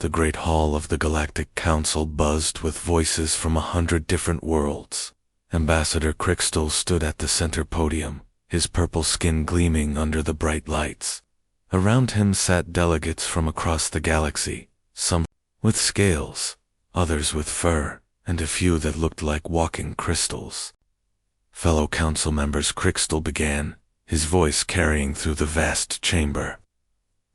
The great hall of the Galactic Council buzzed with voices from 100 different worlds. Ambassador Crystal stood at the center podium, his purple skin gleaming under the bright lights. Around him sat delegates from across the galaxy, some with scales, others with fur, and a few that looked like walking crystals. Fellow council members, Crystal began, his voice carrying through the vast chamber.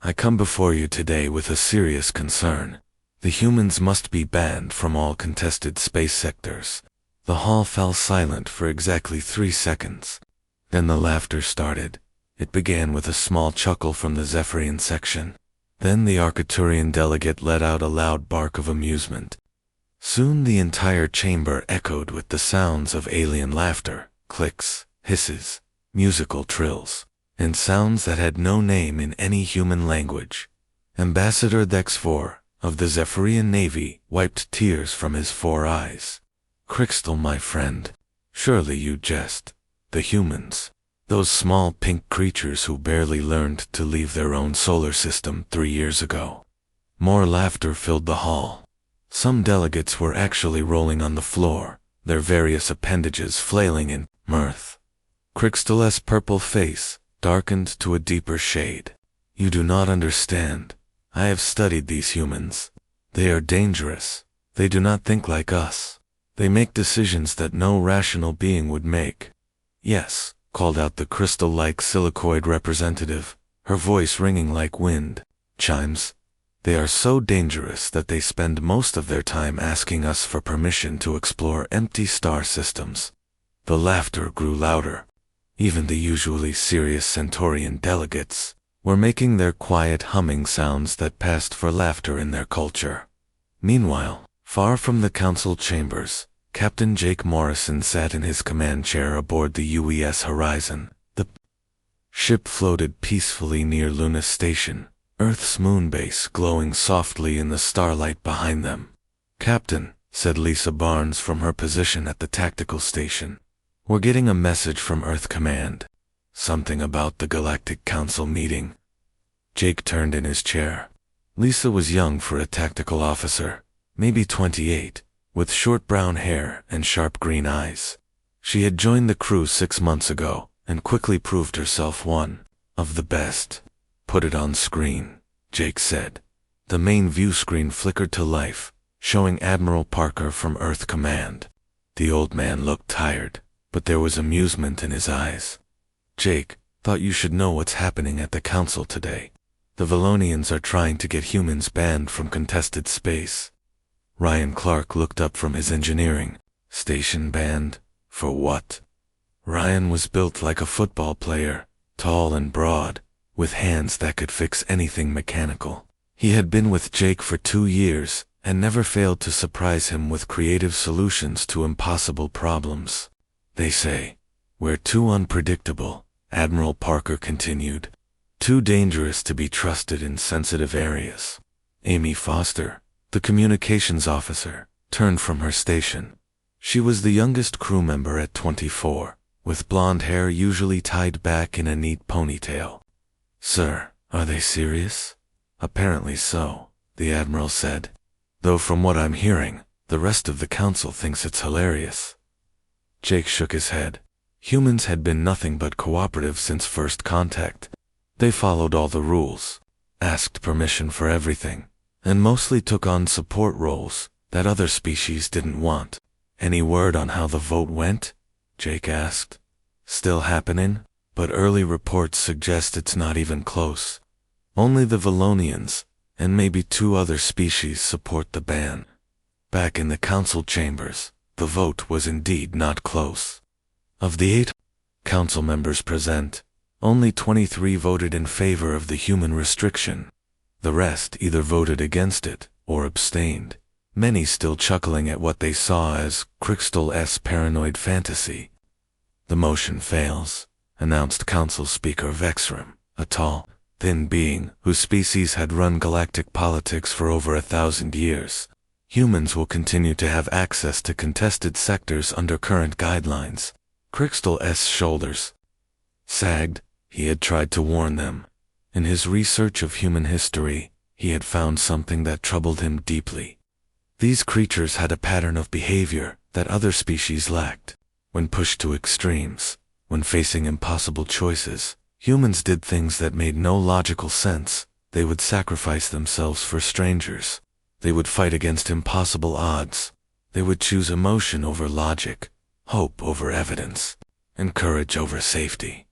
I come before you today with a serious concern. The humans must be banned from all contested space sectors. The hall fell silent for exactly 3 seconds. Then the laughter started. It began with a small chuckle from the Zephyrian section. Then the Arcturian delegate let out a loud bark of amusement. Soon the entire chamber echoed with the sounds of alien laughter, clicks, hisses, musical trills, and sounds that had no name in any human language. Ambassador Dexfor, of the Zephyrian Navy, wiped tears from his 4 eyes. Crystal, my friend, surely you jest. The humans, those small pink creatures who barely learned to leave their own solar system 3 years ago. More laughter filled the hall. Some delegates were actually rolling on the floor, their various appendages flailing in mirth. Crystal's purple face darkened to a deeper shade. You do not understand. I have studied these humans. They are dangerous. They do not think like us. They make decisions that no rational being would make. Yes, called out the crystal-like silicoid representative, her voice ringing like wind chimes. They are so dangerous that they spend most of their time asking us for permission to explore empty star systems. The laughter grew louder. Even the usually serious Centaurian delegates were making their quiet humming sounds that passed for laughter in their culture. Meanwhile, far from the council chambers, Captain Jake Morrison sat in his command chair aboard the UES Horizon. The ship floated peacefully near Luna Station, Earth's moon base glowing softly in the starlight behind them. Captain, said Lisa Barnes from her position at the tactical station, we're getting a message from Earth Command. Something about the Galactic Council meeting. Jake turned in his chair. Lisa was young for a tactical officer, maybe 28, with short brown hair and sharp green eyes. She had joined the crew 6 months ago and quickly proved herself one of the best. Put it on screen, Jake said. The main view screen flickered to life, showing Admiral Parker from Earth Command. The old man looked tired, but there was amusement in his eyes. Jake, thought you should know what's happening at the council today. The Valonians are trying to get humans banned from contested space. Ryan Clark looked up from his engineering station. Banned? For what? Ryan was built like a football player, tall and broad, with hands that could fix anything mechanical. He had been with Jake for 2 years and never failed to surprise him with creative solutions to impossible problems. They say, we're too unpredictable, Admiral Parker continued. Too dangerous to be trusted in sensitive areas. Amy Foster, the communications officer, turned from her station. She was the youngest crew member at 24, with blonde hair usually tied back in a neat ponytail. Sir, are they serious? Apparently so, the Admiral said. Though from what I'm hearing, the rest of the council thinks it's hilarious. Jake shook his head. Humans had been nothing but cooperative since first contact. They followed all the rules, asked permission for everything, and mostly took on support roles that other species didn't want. Any word on how the vote went? Jake asked. Still happening, but early reports suggest it's not even close. Only the Valonians, and maybe 2 other species support the ban. Back in the council chambers, the vote was indeed not close. Of the 8 council members present, only 23 voted in favor of the human restriction. The rest either voted against it or abstained, many still chuckling at what they saw as Crystal's paranoid fantasy. The motion fails, announced Council Speaker Vexram, a tall, thin being whose species had run galactic politics for over 1,000 years. Humans will continue to have access to contested sectors under current guidelines. Crystal's shoulders sagged. He had tried to warn them. In his research of human history, he had found something that troubled him deeply. These creatures had a pattern of behavior that other species lacked. When pushed to extremes, when facing impossible choices, humans did things that made no logical sense. They would sacrifice themselves for strangers. They would fight against impossible odds. They would choose emotion over logic, hope over evidence, and courage over safety.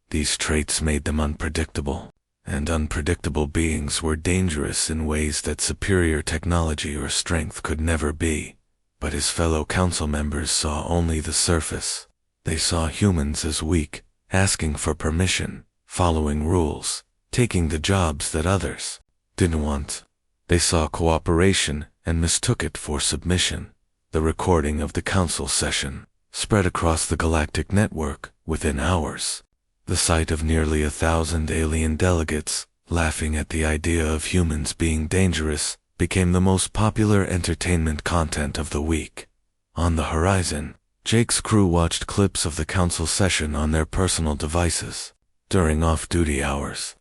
These traits made them unpredictable, and unpredictable beings were dangerous in ways that superior technology or strength could never be. But his fellow council members saw only the surface. They saw humans as weak, asking for permission, following rules, taking the jobs that others didn't want. They saw cooperation and mistook it for submission. The recording of the council session spread across the galactic network within hours. The sight of nearly 1,000 alien delegates laughing at the idea of humans being dangerous became the most popular entertainment content of the week. On the horizon, Jake's crew watched clips of the council session on their personal devices during off-duty hours.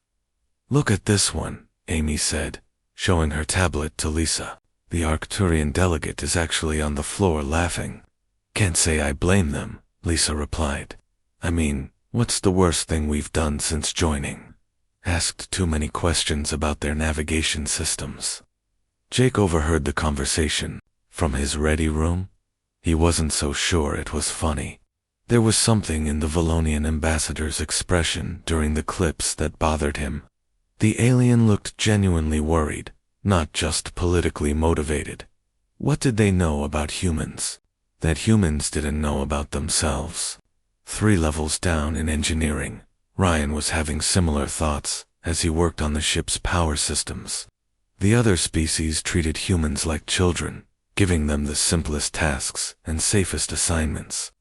"Look at this one," Amy said, showing her tablet to Lisa. "The Arcturian delegate is actually on the floor laughing." "Can't say I blame them," Lisa replied. "I mean, what's the worst thing we've done since joining? Asked too many questions about their navigation systems." Jake overheard the conversation from his ready room. He wasn't so sure it was funny. There was something in the Valonian ambassador's expression during the clips that bothered him. The alien looked genuinely worried, not just politically motivated. What did they know about humans that humans didn't know about themselves? 3 levels down in engineering, Ryan was having similar thoughts as he worked on the ship's power systems. The other species treated humans like children, giving them the simplest tasks and safest assignments.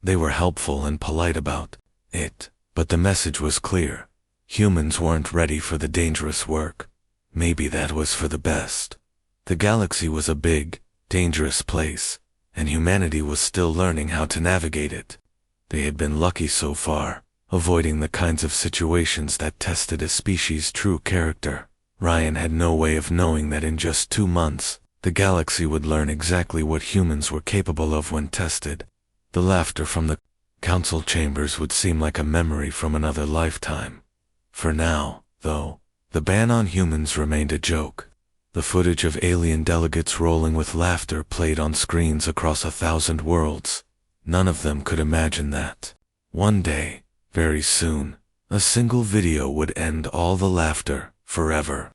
They were helpful and polite about it, but the message was clear. Humans weren't ready for the dangerous work. Maybe that was for the best. The galaxy was a big, dangerous place, and humanity was still learning how to navigate it. They had been lucky so far, avoiding the kinds of situations that tested a species' true character. Ryan had no way of knowing that in just 2 months, the galaxy would learn exactly what humans were capable of when tested. The laughter from the council chambers would seem like a memory from another lifetime. For now, though, the ban on humans remained a joke. The footage of alien delegates rolling with laughter played on screens across 1,000 worlds. None of them could imagine that one day, very soon, a single video would end all the laughter forever.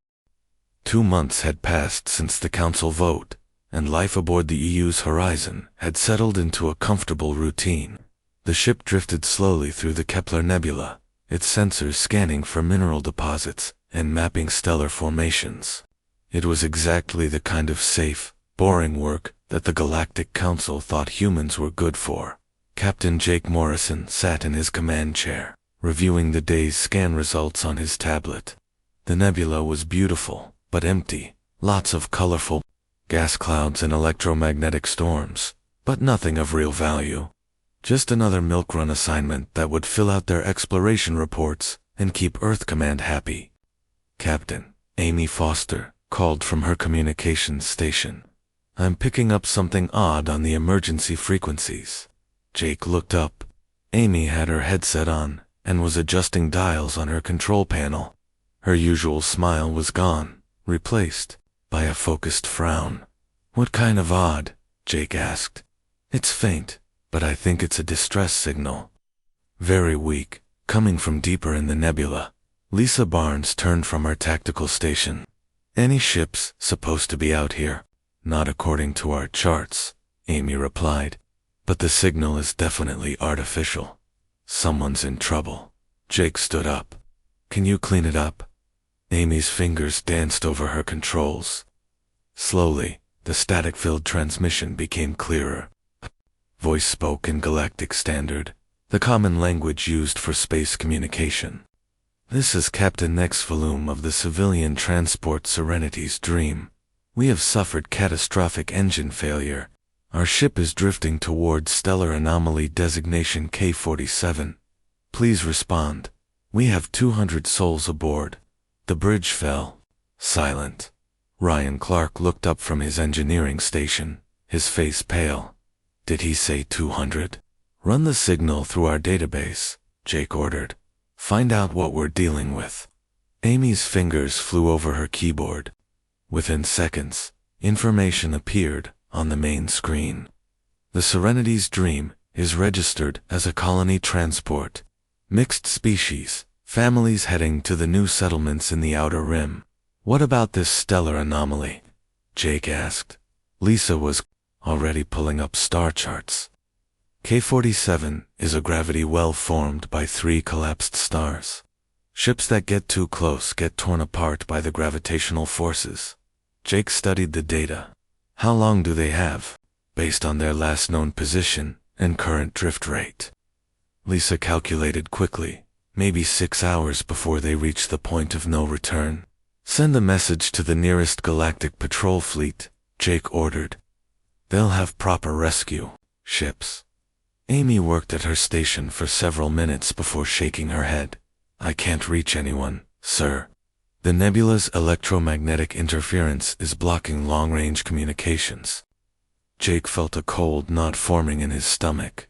2 months had passed since the council vote, and life aboard the EU's horizon had settled into a comfortable routine. The ship drifted slowly through the Kepler Nebula, its sensors scanning for mineral deposits and mapping stellar formations. It was exactly the kind of safe, boring work that the Galactic Council thought humans were good for. Captain Jake Morrison sat in his command chair, reviewing the day's scan results on his tablet. The nebula was beautiful, but empty. Lots of colorful gas clouds and electromagnetic storms, but nothing of real value. Just another milk run assignment that would fill out their exploration reports and keep Earth Command happy. Captain Amy Foster called from her communications station. "I'm picking up something odd on the emergency frequencies." Jake looked up. Amy had her headset on and was adjusting dials on her control panel. Her usual smile was gone, replaced by a focused frown. "What kind of odd?" Jake asked. "It's faint, but I think it's a distress signal." Very weak, coming from deeper in the nebula. Lisa Barnes turned from her tactical station. "Any ships supposed to be out here?" "Not according to our charts," Amy replied. "But the signal is definitely artificial. Someone's in trouble." Jake stood up. "Can you clean it up?" Amy's fingers danced over her controls. Slowly, the static-filled transmission became clearer. Voice spoke in Galactic Standard, the common language used for space communication. "This is Captain Nex Volume of the civilian transport Serenity's Dream. We have suffered catastrophic engine failure. Our ship is drifting towards stellar anomaly designation K47. Please respond. We have 200 souls aboard. The bridge fell." Silent. Ryan Clark looked up from his engineering station, his face pale. Did he say 200? Run the signal through our database, Jake ordered. Find out what we're dealing with. Amy's fingers flew over her keyboard. Within seconds, information appeared on the main screen. The Serenity's Dream is registered as a colony transport. Mixed species, families heading to the new settlements in the Outer Rim. What about this stellar anomaly? Jake asked. Lisa was already pulling up star charts. K-47 is a gravity well formed by 3 collapsed stars. Ships that get too close get torn apart by the gravitational forces. Jake studied the data. How long do they have, based on their last known position and current drift rate? Lisa calculated quickly, maybe 6 hours before they reach the point of no return. Send a message to the nearest galactic patrol fleet, Jake ordered. They'll have proper rescue ships. Amy worked at her station for several minutes before shaking her head. I can't reach anyone, sir. The nebula's electromagnetic interference is blocking long-range communications. Jake felt a cold knot forming in his stomach.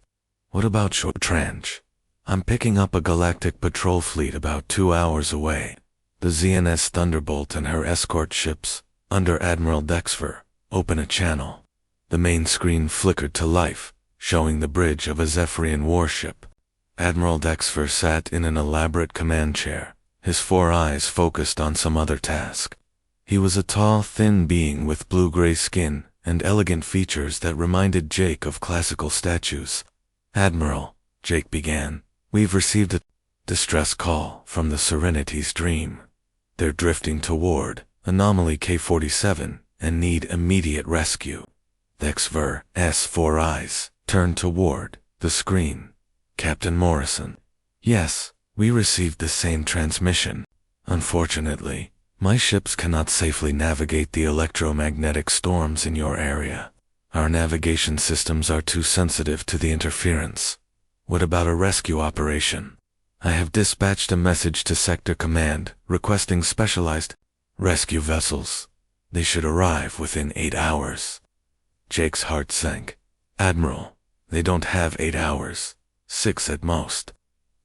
What about short range? I'm picking up a galactic patrol fleet about 2 hours away. The ZNS Thunderbolt and her escort ships, under Admiral Dexfer, open a channel. The main screen flickered to life, showing the bridge of a Zephyrian warship. Admiral Dexfer sat in an elaborate command chair, his 4 eyes focused on some other task. He was a tall, thin being with blue-gray skin and elegant features that reminded Jake of classical statues. Admiral, Jake began, we've received a distress call from the Serenity's Dream. They're drifting toward Anomaly K-47 and need immediate rescue. Dexver's 4 eyes turned toward the screen. Captain Morrison. Yes, we received the same transmission. Unfortunately, my ships cannot safely navigate the electromagnetic storms in your area. Our navigation systems are too sensitive to the interference. What about a rescue operation? I have dispatched a message to Sector Command requesting specialized rescue vessels. They should arrive within 8 hours. Jake's heart sank. Admiral, they don't have 8 hours. 6 at most.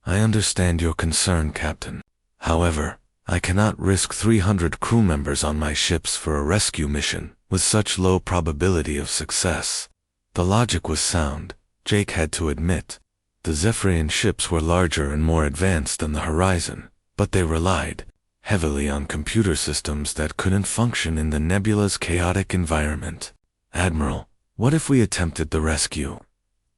I understand your concern, Captain. However, I cannot risk 300 crew members on my ships for a rescue mission with such low probability of success. The logic was sound, Jake had to admit. The Zephyrian ships were larger and more advanced than the Horizon, but they relied heavily on computer systems that couldn't function in the nebula's chaotic environment. Admiral, what if we attempted the rescue?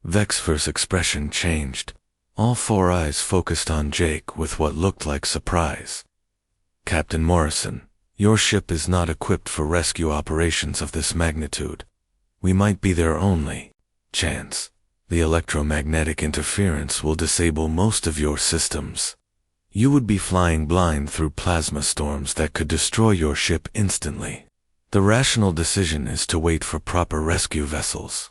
Vexver's expression changed. All 4 eyes focused on Jake with what looked like surprise. Captain Morrison, your ship is not equipped for rescue operations of this magnitude. We might be their only chance. The electromagnetic interference will disable most of your systems. You would be flying blind through plasma storms that could destroy your ship instantly. The rational decision is to wait for proper rescue vessels.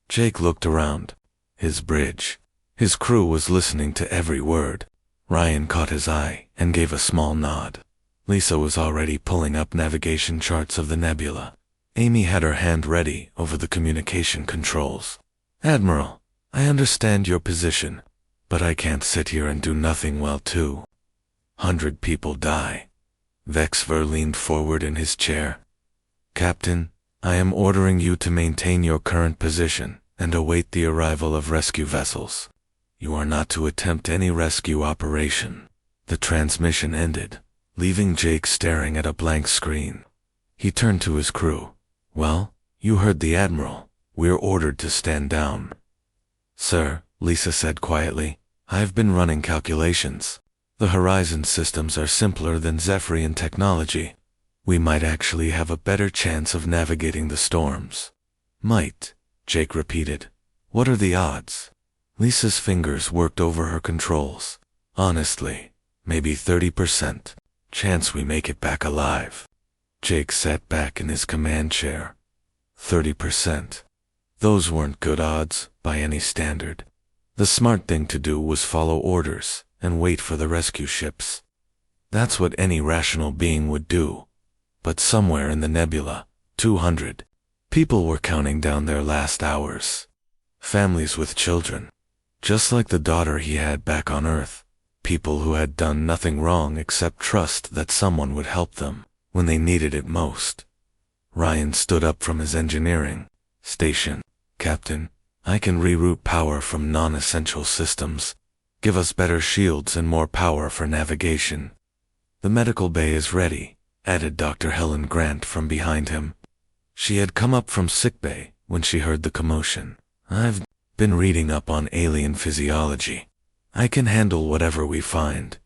Jake looked around. His bridge. His crew was listening to every word. Ryan caught his eye and gave a small nod. Lisa was already pulling up navigation charts of the nebula. Amy had her hand ready over the communication controls. Admiral, I understand your position, but I can't sit here and do nothing while 200 people die. Vexver leaned forward in his chair. Captain, I am ordering you to maintain your current position and await the arrival of rescue vessels. You are not to attempt any rescue operation. The transmission ended, leaving Jake staring at a blank screen. He turned to his crew. Well, you heard the Admiral. We're ordered to stand down. Sir, Lisa said quietly, I've been running calculations. The Horizon systems are simpler than Zephyrian technology. We might actually have a better chance of navigating the storms. Might, Jake repeated. What are the odds? Lisa's fingers worked over her controls. Honestly, maybe 30% chance we make it back alive. Jake sat back in his command chair. 30%. Those weren't good odds, by any standard. The smart thing to do was follow orders and wait for the rescue ships. That's what any rational being would do. but somewhere in the nebula, 200 people were counting down their last hours. Families with children, just like the daughter he had back on Earth. People who had done nothing wrong except trust that someone would help them when they needed it most. Ryan stood up from his engineering station. Captain, I can reroute power from non-essential systems. Give us better shields and more power for navigation. The medical bay is ready, added Dr. Helen Grant from behind him. She had come up from sickbay when she heard the commotion. I've been reading up on alien physiology. I can handle whatever we find.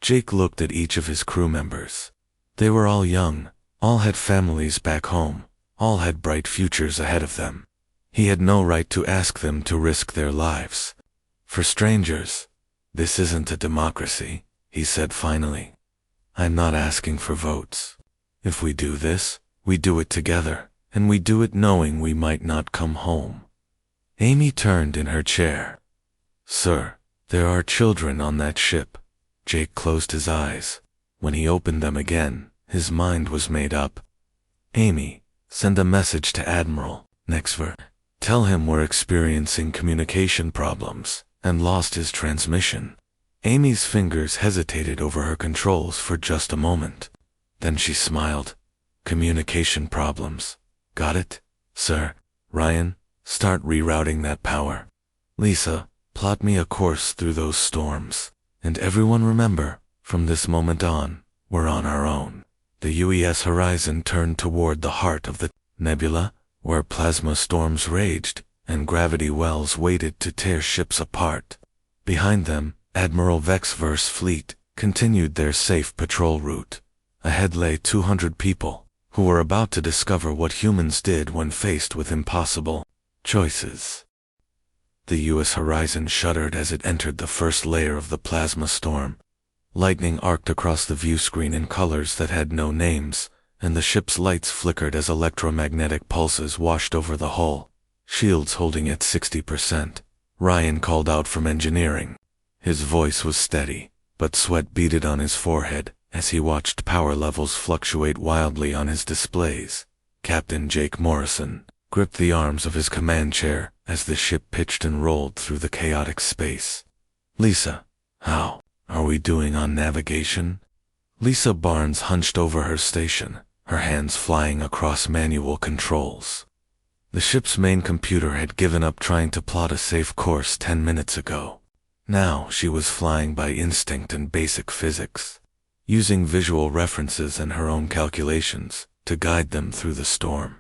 Jake looked at each of his crew members. They were all young, all had families back home, all had bright futures ahead of them. He had no right to ask them to risk their lives. For strangers, this isn't a democracy, he said finally. I'm not asking for votes. If we do this, we do it together, and we do it knowing we might not come home. Amy turned in her chair. Sir, there are children on that ship. Jake closed his eyes. When he opened them again, his mind was made up. Amy, send a message to Admiral Nexver. Tell him we're experiencing communication problems and lost his transmission. Amy's fingers hesitated over her controls for just a moment. Then she smiled. Communication problems. Got it, sir. Ryan, start rerouting that power. Lisa, plot me a course through those storms. And everyone remember, from this moment on, we're on our own. The UES horizon turned toward the heart of the nebula, where plasma storms raged, and gravity wells waited to tear ships apart. Behind them, Admiral Vexver's fleet continued their safe patrol route. Ahead lay 200 people, who were about to discover what humans did when faced with impossible choices. The US horizon shuddered as it entered the first layer of the plasma storm. Lightning arced across the view screen in colors that had no names, and the ship's lights flickered as electromagnetic pulses washed over the hull. Shields holding at 60%. Ryan called out from engineering. His voice was steady, but sweat beaded on his forehead as he watched power levels fluctuate wildly on his displays. Captain Jake Morrison gripped the arms of his command chair as the ship pitched and rolled through the chaotic space. Lisa, how are we doing on navigation? Lisa Barnes hunched over her station, her hands flying across manual controls. The ship's main computer had given up trying to plot a safe course 10 minutes ago. Now she was flying by instinct and basic physics, using visual references and her own calculations to guide them through the storm.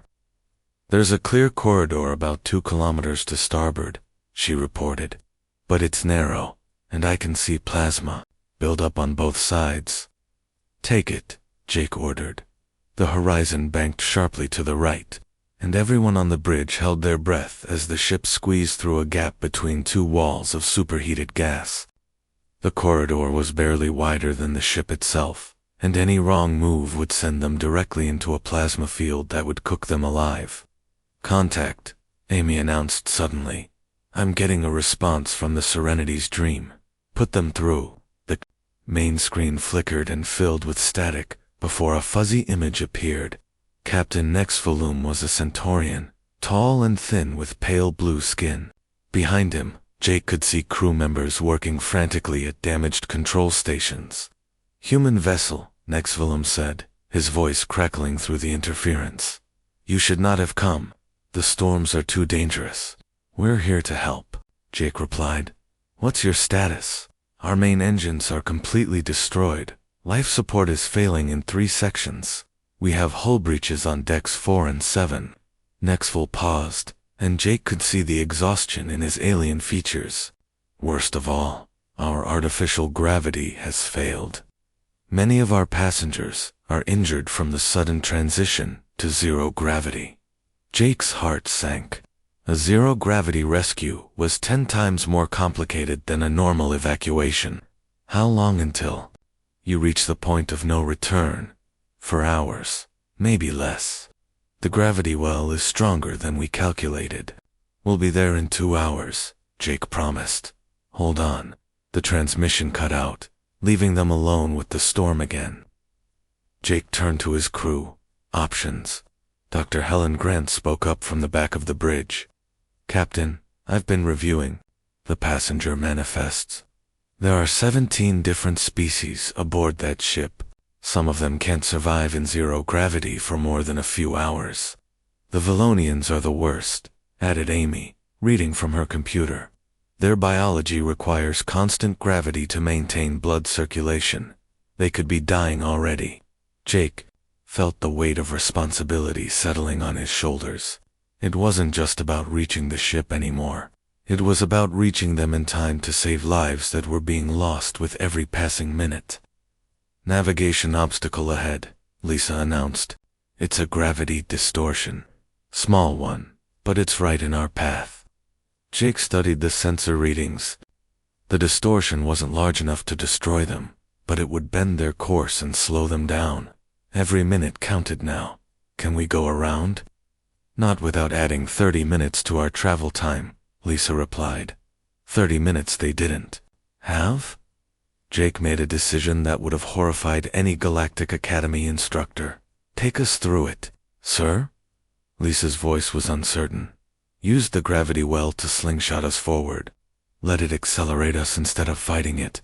There's a clear corridor about 2 kilometers to starboard, she reported, but it's narrow, and I can see plasma build up on both sides. Take it, Jake ordered. The horizon banked sharply to the right, and everyone on the bridge held their breath as the ship squeezed through a gap between 2 walls of superheated gas. The corridor was barely wider than the ship itself, and any wrong move would send them directly into a plasma field that would cook them alive. Contact, Amy announced suddenly. I'm getting a response from the Serenity's dream. Put them through. The main screen flickered and filled with static before a fuzzy image appeared. Captain Nexvolum was a Centaurian, tall and thin with pale blue skin. Behind him, Jake could see crew members working frantically at damaged control stations. Human vessel, Nexvolum said, his voice crackling through the interference. You should not have come. The storms are too dangerous. We're here to help, Jake replied. What's your status? Our main engines are completely destroyed. Life support is failing in 3 sections. We have hull breaches on decks 4 and 7. Nexvol paused, and Jake could see the exhaustion in his alien features. Worst of all, our artificial gravity has failed. Many of our passengers are injured from the sudden transition to zero gravity. Jake's heart sank. A zero-gravity rescue was 10 times more complicated than a normal evacuation. How long until you reach the point of no return? For hours, maybe less. The gravity well is stronger than we calculated. We'll be there in 2 hours, Jake promised. Hold on. The transmission cut out, leaving them alone with the storm again. Jake turned to his crew. Options. Dr. Helen Grant spoke up from the back of the bridge. Captain, I've been reviewing the passenger manifests. There are 17 different species aboard that ship. Some of them can't survive in zero gravity for more than a few hours. The Valonians are the worst, added Amy, reading from her computer. Their biology requires constant gravity to maintain blood circulation. They could be dying already. Jake felt the weight of responsibility settling on his shoulders. It wasn't just about reaching the ship anymore. It was about reaching them in time to save lives that were being lost with every passing minute. Navigation obstacle ahead, Lisa announced. It's a gravity distortion. Small one, but it's right in our path. Jake studied the sensor readings. The distortion wasn't large enough to destroy them, but it would bend their course and slow them down. Every minute counted now. Can we go around? Not without adding 30 minutes to our travel time, Lisa replied. 30 minutes they didn't have? Jake made a decision that would have horrified any Galactic Academy instructor. Take us through it, sir? Lisa's voice was uncertain. Use the gravity well to slingshot us forward. Let it accelerate us instead of fighting it.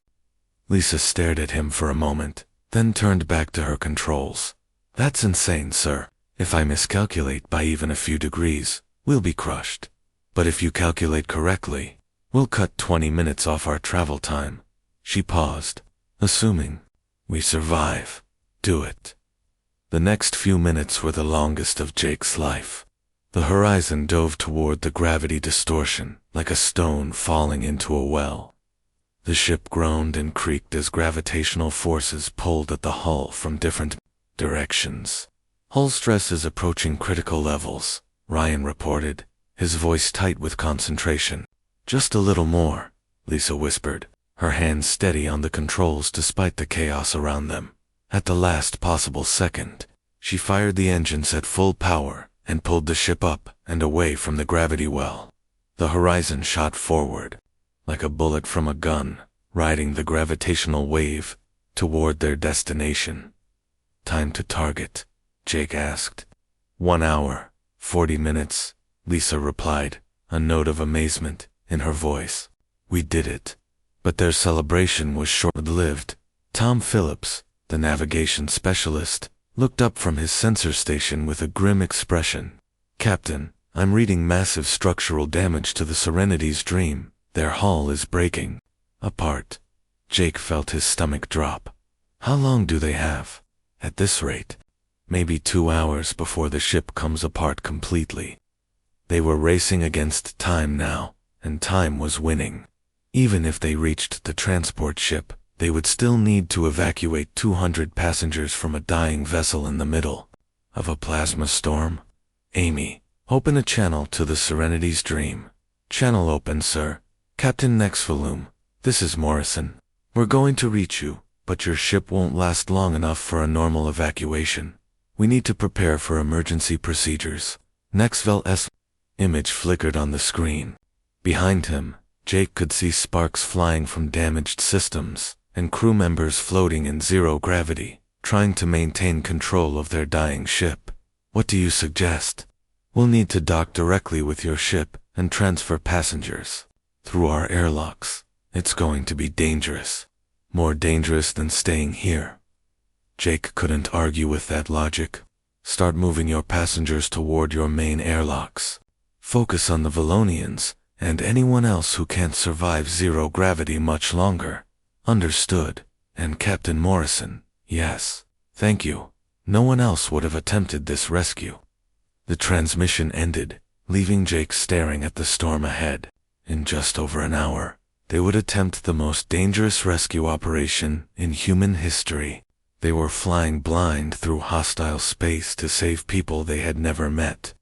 Lisa stared at him for a moment, then turned back to her controls. That's insane, sir. If I miscalculate by even a few degrees, we'll be crushed. But if you calculate correctly, we'll cut 20 minutes off our travel time. She paused. Assuming we survive, do it. The next few minutes were the longest of Jake's life. The horizon dove toward the gravity distortion, like a stone falling into a well. The ship groaned and creaked as gravitational forces pulled at the hull from different directions. Hull stress is approaching critical levels, Ryan reported, his voice tight with concentration. Just a little more, Lisa whispered, her hands steady on the controls despite the chaos around them. At the last possible second, she fired the engines at full power and pulled the ship up and away from the gravity well. The horizon shot forward, like a bullet from a gun, riding the gravitational wave toward their destination. Time to target, Jake asked. 1 hour, 40 minutes, Lisa replied, a note of amazement in her voice. We did it. But their celebration was short-lived. Tom Phillips, the navigation specialist, looked up from his sensor station with a grim expression. Captain, I'm reading massive structural damage to the Serenity's Dream. Their hull is breaking apart. Jake felt his stomach drop. How long do they have? At this rate, maybe 2 hours before the ship comes apart completely. They were racing against time now, and time was winning. Even if they reached the transport ship, they would still need to evacuate 200 passengers from a dying vessel in the middle of a plasma storm. Amy, open a channel to the Serenity's Dream. Channel open, sir. Captain Nexvolume, this is Morrison. We're going to reach you, but your ship won't last long enough for a normal evacuation. We need to prepare for emergency procedures. Nexvel's image flickered on the screen. Behind him, Jake could see sparks flying from damaged systems, and crew members floating in zero gravity, trying to maintain control of their dying ship. What do you suggest? We'll need to dock directly with your ship and transfer passengers through our airlocks. It's going to be dangerous. More dangerous than staying here. Jake couldn't argue with that logic. Start moving your passengers toward your main airlocks. Focus on the Valonians and anyone else who can't survive zero gravity much longer. Understood. And Captain Morrison, yes, thank you. No one else would have attempted this rescue. The transmission ended, leaving Jake staring at the storm ahead. In just over an hour, they would attempt the most dangerous rescue operation in human history. They were flying blind through hostile space to save people they had never met,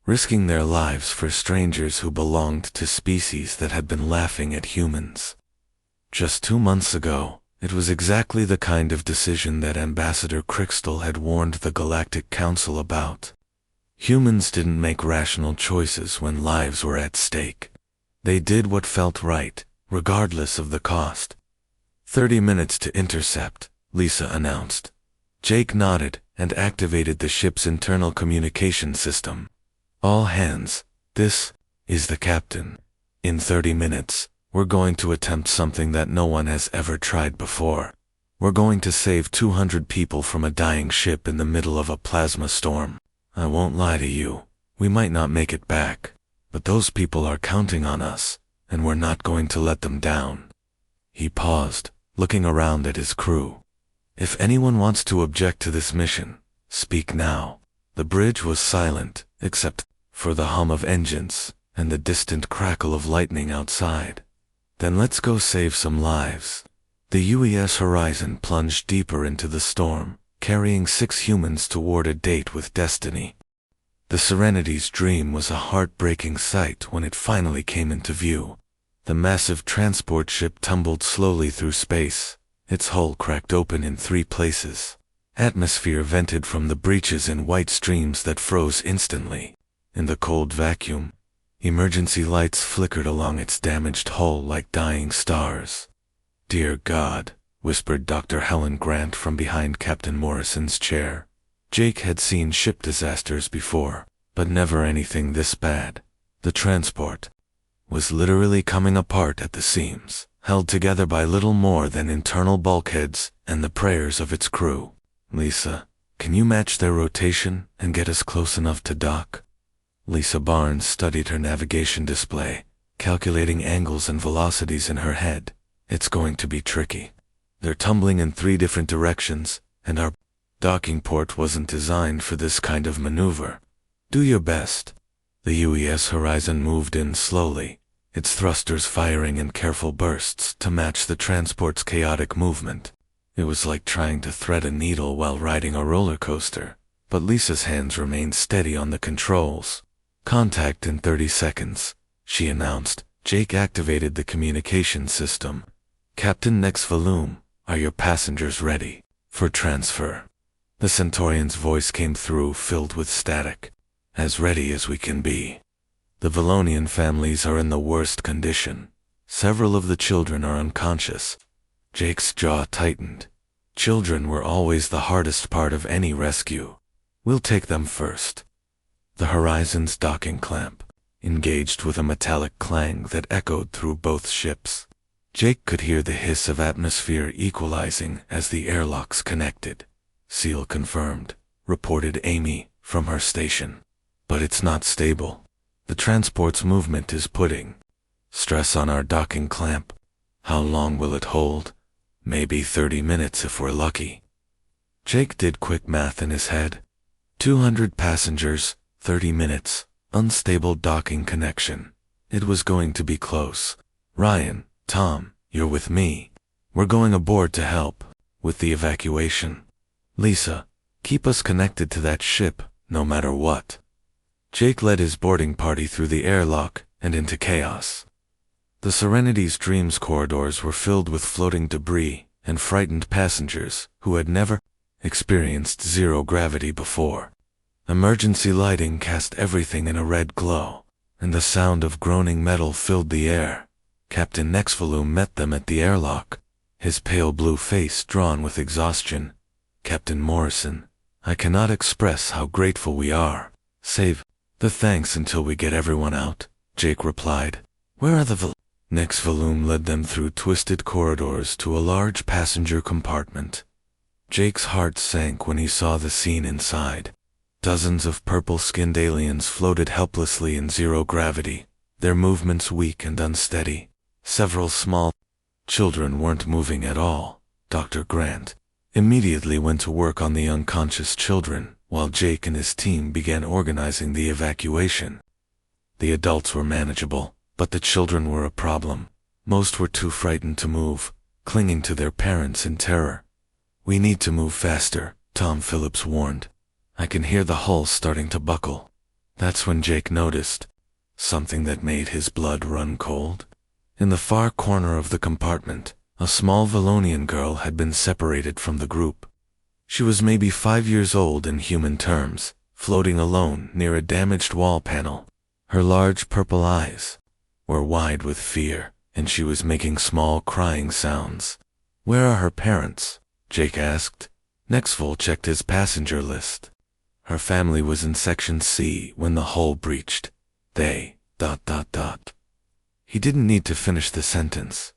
risking their lives for strangers who belonged to species that had been laughing at humans. Just 2 months ago, it was exactly the kind of decision that Ambassador Crystal had warned the Galactic Council about. Humans didn't make rational choices when lives were at stake. They did what felt right, regardless of the cost. 30 minutes to intercept, Lisa announced. Jake nodded and activated the ship's internal communication system. All hands, this is the captain. In 30 minutes, we're going to attempt something that no one has ever tried before. We're going to save 200 people from a dying ship in the middle of a plasma storm. I won't lie to you, we might not make it back, but those people are counting on us, and we're not going to let them down. He paused, looking around at his crew. If anyone wants to object to this mission, speak now. The bridge was silent, except for the hum of engines and the distant crackle of lightning outside. Then let's go save some lives. The UES Horizon plunged deeper into the storm, carrying 6 humans toward a date with destiny. The Serenity's dream was a heartbreaking sight when it finally came into view. The massive transport ship tumbled slowly through space, its hull cracked open in 3 places. Atmosphere vented from the breaches in white streams that froze instantly. In the cold vacuum, emergency lights flickered along its damaged hull like dying stars. "Dear God," whispered Dr. Helen Grant from behind Captain Morrison's chair. Jake had seen ship disasters before, but never anything this bad. The transport was literally coming apart at the seams, held together by little more than internal bulkheads and the prayers of its crew. "Lisa, can you match their rotation and get us close enough to dock?" Lisa Barnes studied her navigation display, calculating angles and velocities in her head. "It's going to be tricky. They're tumbling in 3 different directions, and our docking port wasn't designed for this kind of maneuver. Do your best." The UES Horizon moved in slowly, its thrusters firing in careful bursts to match the transport's chaotic movement. It was like trying to thread a needle while riding a roller coaster, but Lisa's hands remained steady on the controls. "Contact in 30 seconds, she announced. Jake activated the communication system. "Captain Next Volume, are your passengers ready for transfer?" The Centaurian's voice came through, filled with static. "As ready as we can be. The Valonian families are in the worst condition. Several of the children are unconscious." Jake's jaw tightened. Children were always the hardest part of any rescue. "We'll take them first." The Horizon's docking clamp engaged with a metallic clang that echoed through both ships. Jake could hear the hiss of atmosphere equalizing as the airlocks connected. "Seal confirmed," reported Amy from her station. "But it's not stable. The transport's movement is putting stress on our docking clamp. How long will it hold? Maybe 30 minutes if we're lucky." Jake did quick math in his head. 200 passengers, 30 minutes, unstable docking connection. It was going to be close. "Ryan, Tom, you're with me. We're going aboard to help with the evacuation. Lisa, keep us connected to that ship, no matter what." Jake led his boarding party through the airlock and into chaos. The Serenity's Dreams corridors were filled with floating debris and frightened passengers who had never experienced zero gravity before. Emergency lighting cast everything in a red glow, and the sound of groaning metal filled the air. Captain Nexvolume met them at the airlock, his pale blue face drawn with exhaustion. "Captain Morrison, I cannot express how grateful we are. Save the thanks until we get everyone out," Jake replied. "Where are the Nexvolume led them through twisted corridors to a large passenger compartment. Jake's heart sank when he saw the scene inside. Dozens of purple-skinned aliens floated helplessly in zero gravity, their movements weak and unsteady. Several small children weren't moving at all. Dr. Grant immediately went to work on the unconscious children, while Jake and his team began organizing the evacuation. The adults were manageable, but the children were a problem. Most were too frightened to move, clinging to their parents in terror. "We need to move faster," Tom Phillips warned. "I can hear the hull starting to buckle." That's when Jake noticed something that made his blood run cold. In the far corner of the compartment, a small Valonian girl had been separated from the group. She was maybe 5 years old in human terms, floating alone near a damaged wall panel. Her large purple eyes were wide with fear, and she was making small crying sounds. "Where are her parents?" Jake asked. Nextvol checked his passenger list. Her family was in Section C when the hull breached. They, ... He didn't need to finish the sentence.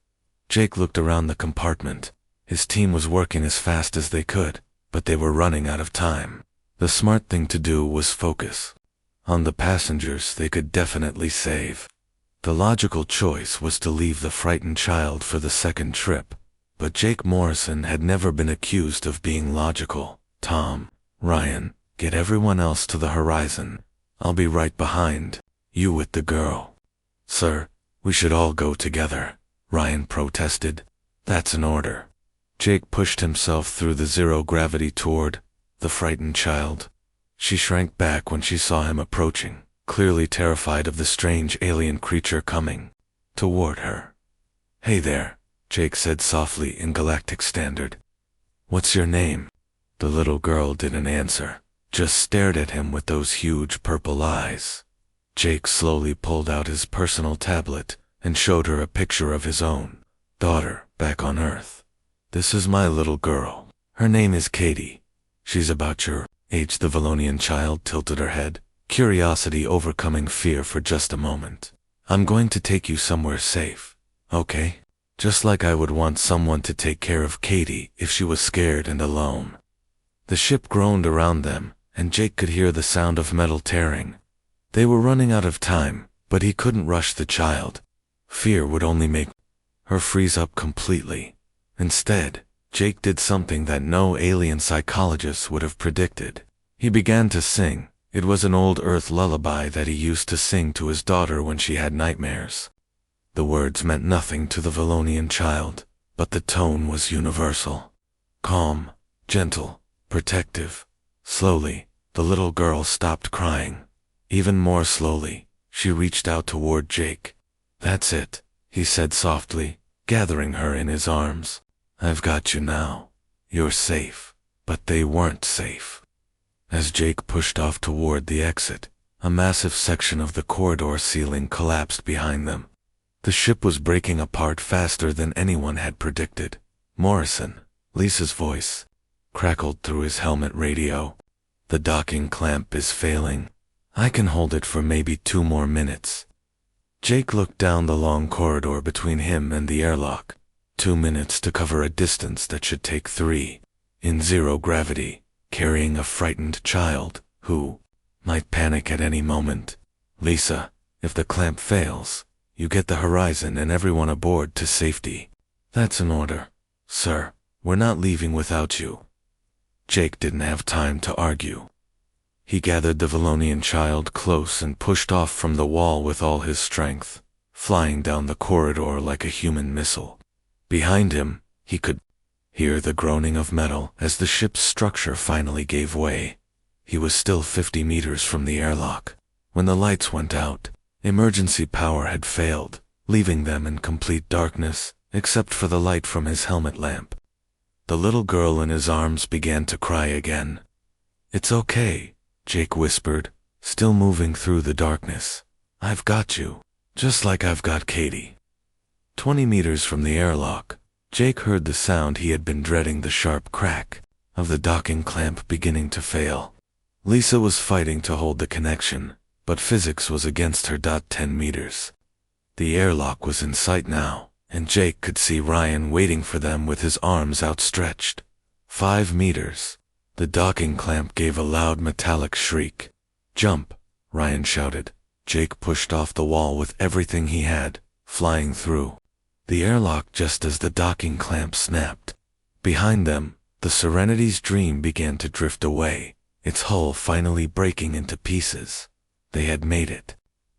Jake looked around the compartment. His team was working as fast as they could, but they were running out of time. The smart thing to do was focus. On the passengers they could definitely save. The logical choice was to leave the frightened child for the second trip, but Jake Morrison had never been accused of being logical. Tom, Ryan, get everyone else to the horizon. I'll be right behind you with the girl. Sir, we should all go together, Ryan protested. That's an order. Jake pushed himself through the zero-gravity toward the frightened child. She shrank back when she saw him approaching, clearly terrified of the strange alien creature coming toward her. Hey there, Jake said softly in Galactic Standard. What's your name? The little girl didn't answer, just stared at him with those huge purple eyes. Jake slowly pulled out his personal tablet and showed her a picture of his own daughter back on Earth. This is my little girl. Her name is Katie. She's about your age. The Valonian child tilted her head, curiosity overcoming fear for just a moment. I'm going to take you somewhere safe, okay? Just like I would want someone to take care of Katie if she was scared and alone. The ship groaned around them, and Jake could hear the sound of metal tearing. They were running out of time, but he couldn't rush the child. Fear would only make her freeze up completely. Instead, Jake did something that no alien psychologist would have predicted. He began to sing. It was an old Earth lullaby that he used to sing to his daughter when she had nightmares. The words meant nothing to the Valonian child, but the tone was universal. Calm, gentle, protective. Slowly, the little girl stopped crying. Even more slowly, she reached out toward Jake. That's it, he said softly, gathering her in his arms. I've got you now. You're safe. But they weren't safe. As Jake pushed off toward the exit, a massive section of the corridor ceiling collapsed behind them. The ship was breaking apart faster than anyone had predicted. Morrison, Lisa's voice, crackled through his helmet radio. The docking clamp is failing. I can hold it for maybe 2 more minutes. Jake looked down the long corridor between him and the airlock. 2 minutes to cover a distance that should take 3. In zero gravity, carrying a frightened child, who might panic at any moment. Lisa, if the clamp fails, you get the horizon and everyone aboard to safety. That's an order. Sir, we're not leaving without you. Jake didn't have time to argue. He gathered the Valonian child close and pushed off from the wall with all his strength, flying down the corridor like a human missile. Behind him, he could hear the groaning of metal as the ship's structure finally gave way. He was still 50 meters from the airlock. When the lights went out, emergency power had failed, leaving them in complete darkness, except for the light from his helmet lamp. The little girl in his arms began to cry again. It's okay, Jake whispered, still moving through the darkness. I've got you, just like I've got Katie. 20 meters from the airlock, Jake heard the sound he had been dreading, the sharp crack of the docking clamp beginning to fail. Lisa was fighting to hold the connection, but physics was against her. 10 meters. The airlock was in sight now, and Jake could see Ryan waiting for them with his arms outstretched. 5 meters. The docking clamp gave a loud metallic shriek. Jump, Ryan shouted. Jake pushed off the wall with everything he had, flying through the airlock just as the docking clamp snapped. Behind them, the Serenity's Dream began to drift away, its hull finally breaking into pieces. They had made it.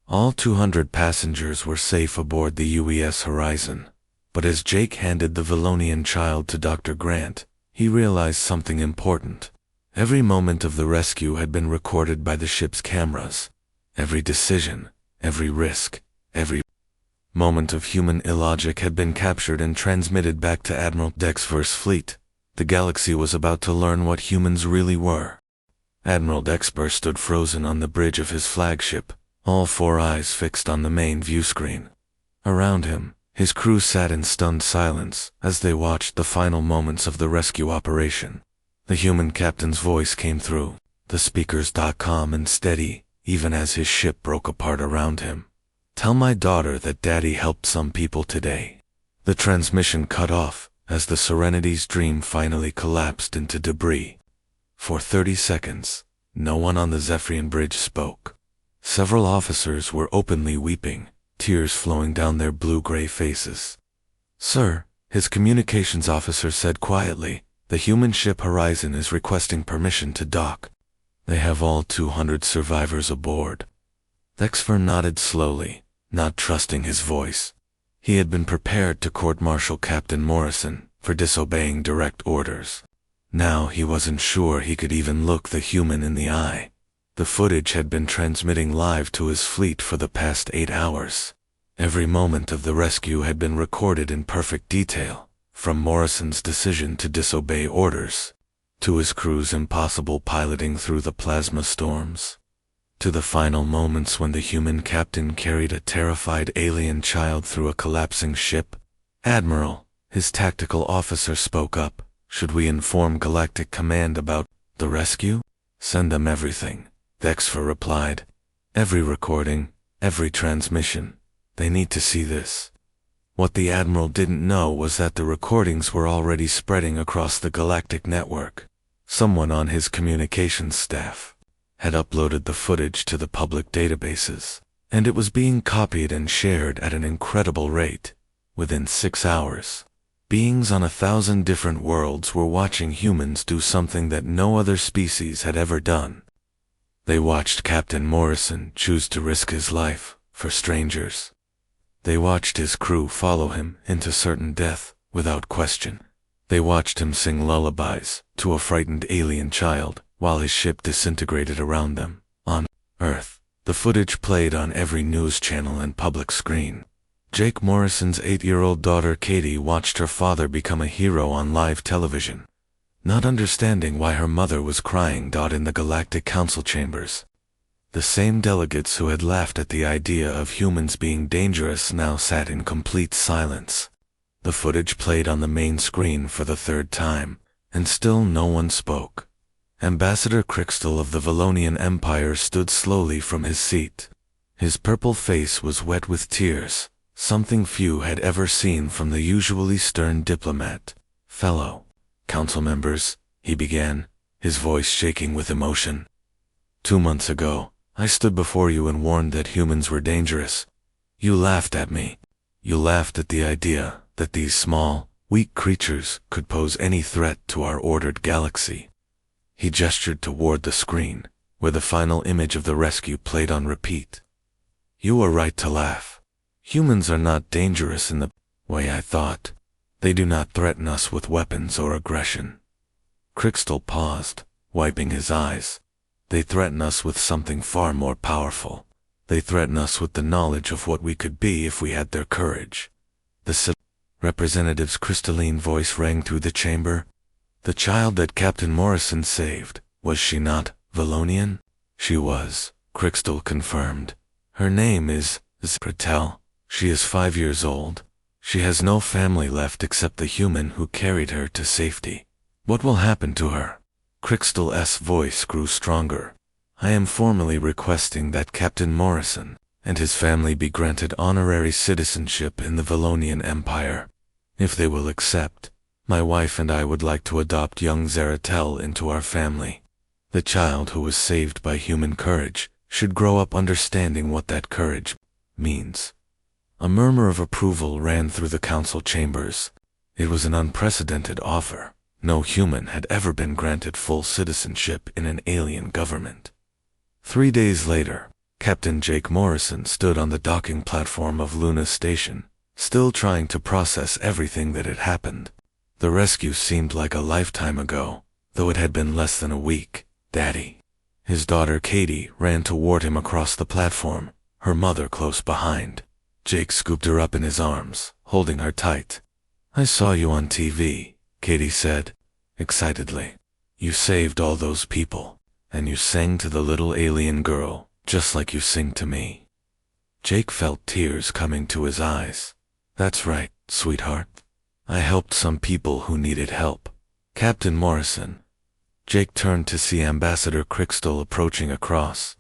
All 200 passengers were safe aboard the UES Horizon. But as Jake handed the Valonian child to Dr. Grant, he realized something important. Every moment of the rescue had been recorded by the ship's cameras. Every decision, every risk, every moment of human illogic had been captured and transmitted back to Admiral Dexver's fleet. The galaxy was about to learn what humans really were. Admiral Dexter stood frozen on the bridge of his flagship, all 4 eyes fixed on the main view screen. Around him, his crew sat in stunned silence as they watched the final moments of the rescue operation. The human captain's voice came through the speakers, calm and steady, even as his ship broke apart around him. "Tell my daughter that Daddy helped some people today." The transmission cut off as the Serenity's dream finally collapsed into debris. For 30 seconds, no one on the Zephyrian bridge spoke. Several officers were openly weeping, tears flowing down their blue-gray faces. "Sir," his communications officer said quietly, "the human ship Horizon is requesting permission to dock. They have all 200 survivors aboard." Thexfer nodded slowly, not trusting his voice. He had been prepared to court-martial Captain Morrison for disobeying direct orders. Now he wasn't sure he could even look the human in the eye. The footage had been transmitting live to his fleet for the past 8 hours. Every moment of the rescue had been recorded in perfect detail, from Morrison's decision to disobey orders, to his crew's impossible piloting through the plasma storms, to the final moments when the human captain carried a terrified alien child through a collapsing ship. "Admiral," his tactical officer spoke up, "should we inform Galactic Command about the rescue?" "Send them everything," Thexfer replied. "Every recording, every transmission. They need to see this." What the Admiral didn't know was that the recordings were already spreading across the galactic network. Someone on his communications staff had uploaded the footage to the public databases, and it was being copied and shared at an incredible rate. Within 6 hours, beings on 1,000 different worlds were watching humans do something that no other species had ever done. They watched Captain Morrison choose to risk his life for strangers. They watched his crew follow him into certain death without question. They watched him sing lullabies to a frightened alien child while his ship disintegrated around them. On Earth, the footage played on every news channel and public screen. Jake Morrison's 8-year-old daughter Katie watched her father become a hero on live television, not understanding why her mother was crying. In the Galactic Council chambers, the same delegates who had laughed at the idea of humans being dangerous now sat in complete silence. The footage played on the main screen for the 3rd time, and still no one spoke. Ambassador Crixtal of the Valonian Empire stood slowly from his seat. His purple face was wet with tears, something few had ever seen from the usually stern diplomat. "Fellow council members," he began, his voice shaking with emotion. "2 months ago, I stood before you and warned that humans were dangerous. You laughed at me. You laughed at the idea that these small, weak creatures could pose any threat to our ordered galaxy." He gestured toward the screen, where the final image of the rescue played on repeat. "You were right to laugh. Humans are not dangerous in the way I thought. They do not threaten us with weapons or aggression." Crixtal paused, wiping his eyes. "They threaten us with something far more powerful. They threaten us with the knowledge of what we could be if we had their courage." The representative's crystalline voice rang through the chamber. "The child that Captain Morrison saved, was she not Valonian?" "She was," Crixtal confirmed. "Her name is Zpratel. She is 5 years old. She has no family left except the human who carried her to safety." "What will happen to her?" Crixtal's voice grew stronger. "I am formally requesting that Captain Morrison and his family be granted honorary citizenship in the Valonian Empire. If they will accept, my wife and I would like to adopt young Zaratel into our family. The child who was saved by human courage should grow up understanding what that courage means." A murmur of approval ran through the council chambers. It was an unprecedented offer. No human had ever been granted full citizenship in an alien government. 3 days later, Captain Jake Morrison stood on the docking platform of Luna Station, still trying to process everything that had happened. The rescue seemed like a lifetime ago, though it had been less than a week. "Daddy." His daughter Katie ran toward him across the platform, her mother close behind. Jake scooped her up in his arms, holding her tight. "I saw you on TV," Katie said, excitedly. "You saved all those people, and you sang to the little alien girl, just like you sing to me." Jake felt tears coming to his eyes. "That's right, sweetheart. I helped some people who needed help. Captain Morrison, Jake turned to see Ambassador Crystal approaching across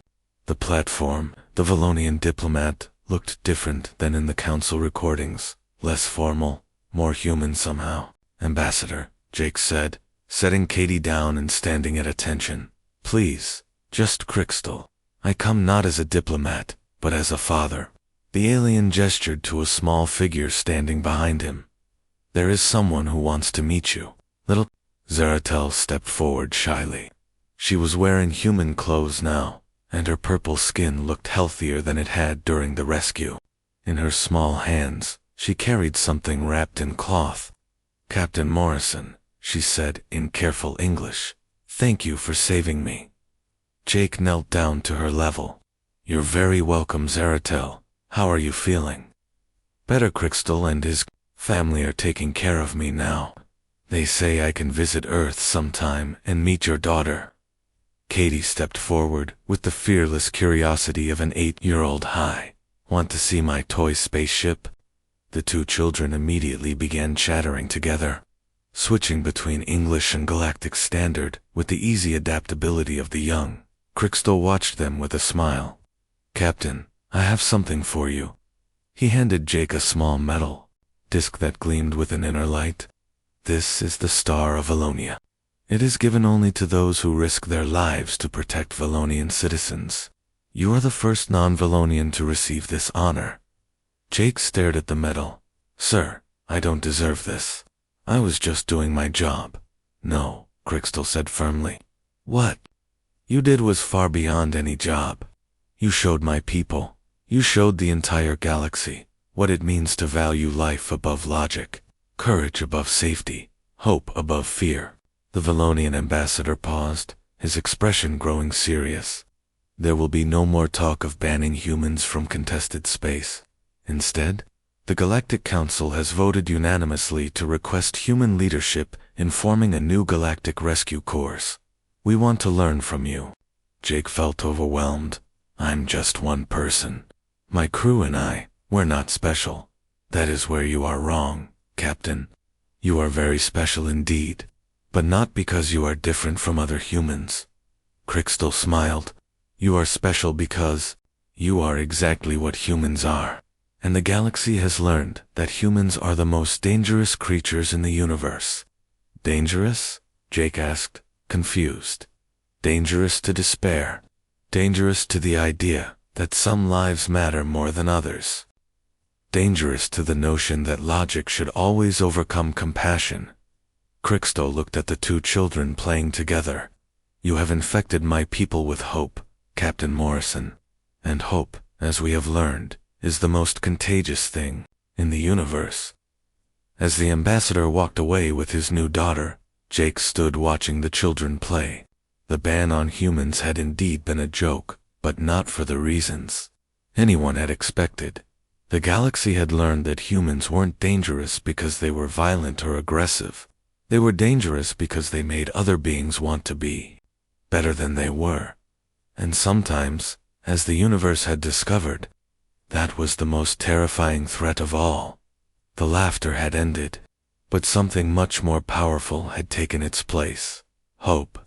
the platform. The Valonian diplomat looked different than in the council recordings, less formal, more human somehow. Ambassador, Jake said, setting Katie down and standing at attention. Please, just Crystal. I come not as a diplomat, but as a father. The alien gestured to a small figure standing behind him. There is someone who wants to meet you. Little Zaratel stepped forward shyly. She was wearing human clothes now, and her purple skin looked healthier than it had during the rescue. In her small hands, she carried something wrapped in cloth. Captain Morrison, she said in careful English, thank you for saving me. Jake knelt down to her level. You're very welcome, Zaratel. How are you feeling? Better. Crystal and his family are taking care of me now. They say I can visit Earth sometime and meet your daughter. Katie stepped forward with the fearless curiosity of an 8-year-old. Hi, want to see my toy spaceship? The two children immediately began chattering together, switching between English and Galactic Standard with the easy adaptability of the young. Crystal watched them with a smile. Captain, I have something for you. He handed Jake a small metal disc that gleamed with an inner light. This is the Star of Valonia. It is given only to those who risk their lives to protect Valonian citizens. You are the first non-Valonian to receive this honor. Jake stared at the medal. Sir, I don't deserve this. I was just doing my job. No, Crystal said firmly. What you did was far beyond any job. You showed my people, you showed the entire galaxy, what it means to value life above logic, courage above safety, hope above fear. The Valonian ambassador paused, his expression growing serious. There will be no more talk of banning humans from contested space. Instead, the Galactic Council has voted unanimously to request human leadership in forming a new galactic rescue course. We want to learn from you. Jake felt overwhelmed. I'm just one person. My crew and I, we're not special. That is where you are wrong, Captain. You are very special indeed, but not because you are different from other humans. Crystal smiled. You are special because you are exactly what humans are. And the galaxy has learned that humans are the most dangerous creatures in the universe. Dangerous? Jake asked, confused. Dangerous to despair. Dangerous to the idea that some lives matter more than others. Dangerous to the notion that logic should always overcome compassion. Crystal looked at the two children playing together. You have infected my people with hope, Captain Morrison. And hope, as we have learned, is the most contagious thing in the universe. As the ambassador walked away with his new daughter, Jake stood watching the children play. The ban on humans had indeed been a joke, but not for the reasons anyone had expected. The galaxy had learned that humans weren't dangerous because they were violent or aggressive. They were dangerous because they made other beings want to be better than they were. And sometimes, as the universe had discovered, that was the most terrifying threat of all. The laughter had ended, but something much more powerful had taken its place. Hope.